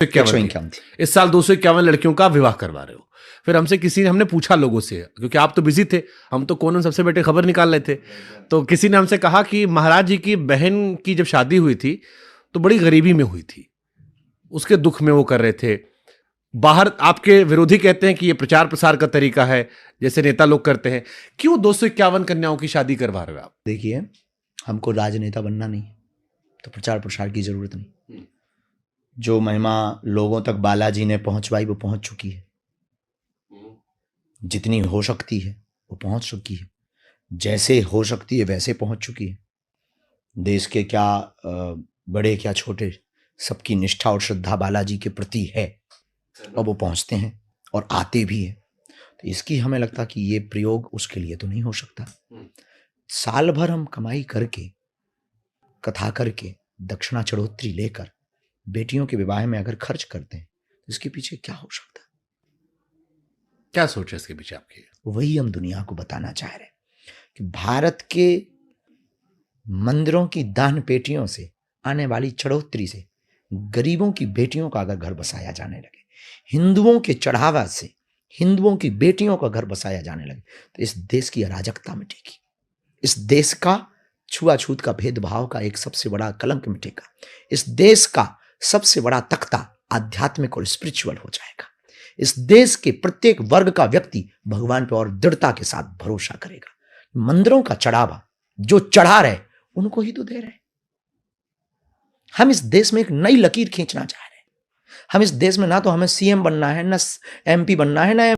151 थी। इस साल 251 लड़कियों का विवाह करवा रहे हो। फिर हमने पूछा लोगों से, क्योंकि आप तो बिजी थे, हम तो कोने में सबसे बैठे खबर निकाल रहे थे, तो किसी ने हमसे कहा कि महाराज जी की बहन की जब शादी हुई थी तो बड़ी गरीबी में हुई थी, उसके दुख में वो कर रहे थे। बाहर आपके विरोधी कहते हैं कि ये प्रचार प्रसार का तरीका है, जैसे नेता लोग करते हैं। क्यों 251 कन्याओं की शादी करवा रहे हो आप? देखिए, हमको राजनेता बनना नहीं, तो प्रचार प्रसार की जरूरत नहीं। जो महिमा लोगों तक बालाजी ने पहुंचवाई वो पहुंच चुकी है। जितनी हो सकती है वो पहुंच चुकी है, जैसे हो सकती है वैसे पहुंच चुकी है। देश के क्या बड़े क्या छोटे, सबकी निष्ठा और श्रद्धा बालाजी के प्रति है, और वो पहुंचते हैं और आते भी हैं। तो इसकी हमें लगता कि ये प्रयोग उसके लिए तो नहीं हो सकता। साल भर हम कमाई करके, कथा करके, दक्षिणा चढ़ोतरी लेकर बेटियों के विवाह में अगर खर्च करते हैं तो इसके पीछे क्या हो सकता? क्या सोच है इसके पीछे आपकी? वही हम दुनिया को बताना चाह रहे हैं कि भारत के मंदिरों की दान पेटियों से आने वाली चढ़ोतरी से गरीबों की बेटियों का अगर घर बसाया जाने लगे, हिंदुओं के चढ़ावा से हिंदुओं की बेटियों का घर बसाया जाने लगे, तो इस देश की अराजकता मिटेगी। इस देश का छुआछूत का भेदभाव का एक सबसे बड़ा कलंक मिटेगा। इस देश का सबसे बड़ा तख्ता आध्यात्मिक और स्पिरिचुअल हो जाएगा। इस देश के प्रत्येक वर्ग का व्यक्ति भगवान पर और दृढ़ता के साथ भरोसा करेगा। मंदिरों का चढ़ावा जो चढ़ा रहे उनको ही तो दे रहे। हम इस देश में एक नई लकीर खींचना चाह रहे हैं। हम इस देश में ना तो हमें सीएम बनना है, ना एमपी बनना है, ना